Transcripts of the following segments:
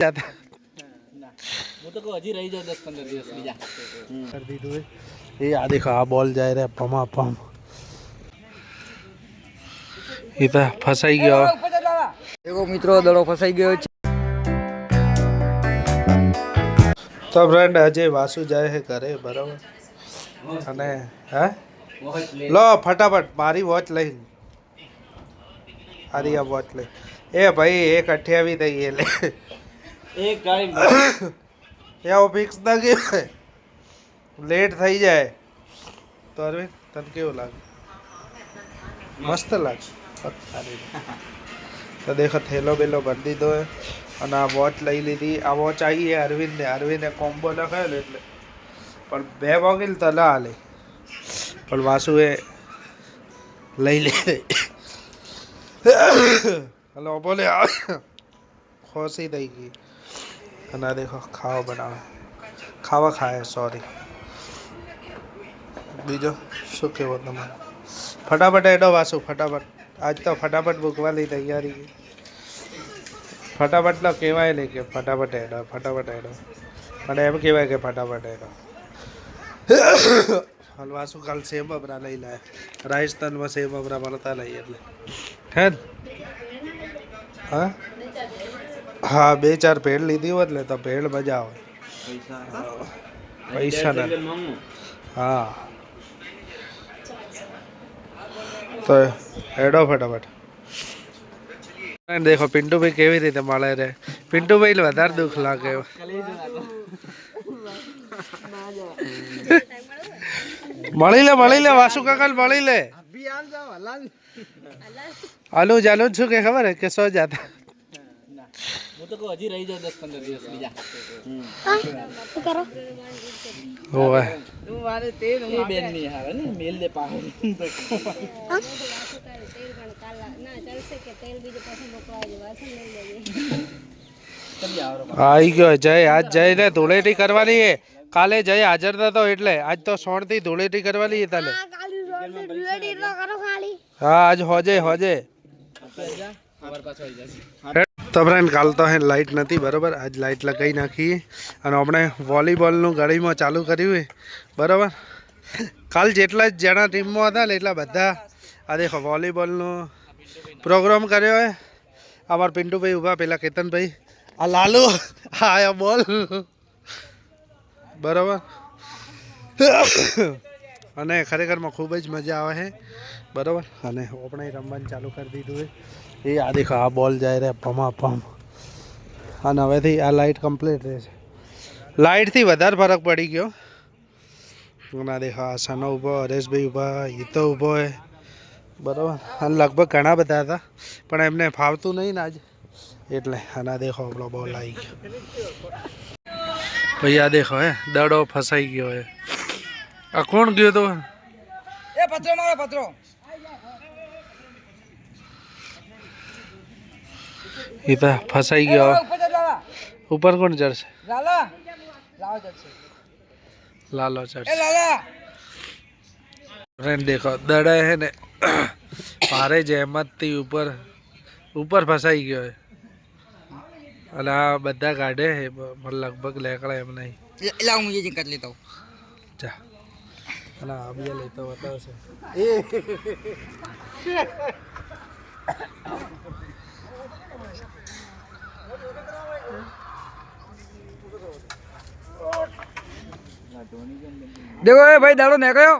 जाता वो तो हजी रही जाओ 10-15 દિવસ બીજા कर दी तू ये आ देखो आ बॉल जाए रे पमा पम ये तो फसाई गयो देखो मित्रों दड़ो फसाई गयो છે तो फ्रेंड अजय वासु जाए है घरे बराबर અને હે લો ફટાફટ મારી વોચ લઈ આરી આ વોચ લઈ એ ભાઈ 1:28 થઈ એ લે એક ગાડી યા ફિક્સ ના કે લેટ થઈ જાય તો અરવિંદ તને કેવું લાગે મસ્ત લાગે તો દેખો થેલો બેલો ભરી દીધો હે અને આ વોચ લઈ લીધી આ વોચ આવી હે અરવિંદને કોમ્બો લખાયેલો એટલે પણ બે વાગેલ તો ના હાલે પણ વાસુએ લઈ લે હલો બોલે ખોસી થઈ ગઈ અને આ દેખો ખાવા બનાવે ખાવા ખાય સોરી બીજો શું કહેવો તમારે ફટાફટ એડો વાસુ ફટાફટ આજ તો ફટાફટ મૂકવાની તૈયારી ફટાફટ તો કહેવાય નહીં કે ફટાફટ એડો મને એમ કહેવાય કે ફટાફટ એડો હલવાસુ કાલ સેમ બબરા લઈ લાય રાજસ્થાનમાં સેમ બબરા મળતા નહીં એટલે હે હા હા 2-4 ભેળ લીધી હોત ને તો ભેળ મજા આવે પૈસા ના હા તો એડો ફટાફટ દેખો પિન્ટુભાઈ કેવી રીતે મળે રે પિન્ટુભાઈ વધારે દુઃખ લાગે મળી લે વાસુ કાકા મળી લે આલુ જાનું છું કે ખબર હે કે સો જાતા वो तो हजी रही जाओ 10-15 દિવસ બીજા શું કરો ઓય તું વારે તે નહીં બેન ની આવે ને મેલ દે પાહે તેલ પણ કાલા ના ચાલશે કે તેલ બીજું પાછું મોકલાવી દેવા છે લઈ લેજે ચલી આવરો આવી ગયો જય આજ જઈને ધૂળેટી કરવાની હે કાલે જય હાજર નતો એટલે આજ તો સોણથી ધૂળેટી કરવાની હે તાલે કાલી રેડી તો કરો ખાલી હા આજ હોજે અમાર પાછો આવી જશે તો ફ્રેન્ડ કાલ તો હે લાઇટ નથી બરાબર આજ લાઇટ લગાવી નાખી અને આપણે વોલીબોલનું ગળીમાં ચાલુ કર્યું બરાબર કાલ જેટલા જ જણા ટીમમાં હતા ને એટલા બધા આ દેખો વોલીબોલનો પ્રોગ્રામ કર્યો હે અમારા પિન્ટુભાઈ ઊભા પેલા કેતનભાઈ આ લાલુ આ બોલ બરાબર અને ખરેખરમાં ખૂબ જ મજા આવે છે બરાબર અને આપણે રમવાનું ચાલુ કરી દીધું છે એ આ દેખો આ બોલ જાય રે પમા પમ અને હવેથી આ લાઇટ કમ્પ્લીટ રહેશે લાઇટથી વધારે ફરક પડી ગયો અને આ દેખો આ સનો ઊભો હરેશભાઈ ઊભા હિતો ઊભો હોય બરાબર અને લગભગ ઘણા બધા હતા પણ એમને ફાવતું નહીં ને આજે એટલે અને આ દેખો આપણો બોલ આવી ગયો ભાઈ આ દેખો હે દડો ફસાઈ ગયો હે આ કોણ ગયો તો એ પત્રો મારો પત્રો એ તો ફસાઈ ગયો ઉપર કોણ ચડશે લાલા લાવ જશે લાલો ચડશે એ લાલા ફ્રેન્ડ દેખો દડે હે ને ભારે જહેમતથી ઉપર ફસાઈ ગયો હે અને આ બધા કાઢે હે લગભગ લેકડા એમ નહીં લાવ હું ये कर लेता हूं જા અને આ બીજા લેતો બતાવશે देखो ए भाई दाड़ो નીકળ્યો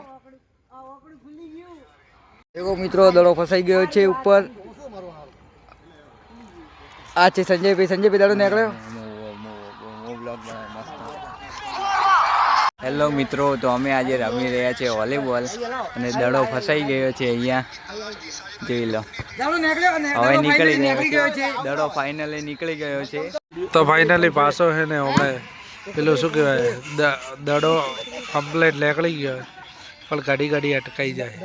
देखो મિત્રો દડો ફસાઈ ગયો છે ઉપર આ છે સંજયભાઈ દાડો નીકળ્યો હેલો મિત્રો તો અમે આજે રમી રહ્યા છીએ વોલીબોલ અને દડો ફસાઈ ગયો છે અહીંયા જોઈ લો હવે નીકળી ગયો છે દડો ફાઇનલી નીકળી ગયો છે તો ફાઇનલી પાછો હે ને અમે પેલું શું કહેવાય દડો કમ્પ્લેટ નીકળી ગયો પણ ઘડી અટકાઈ જાય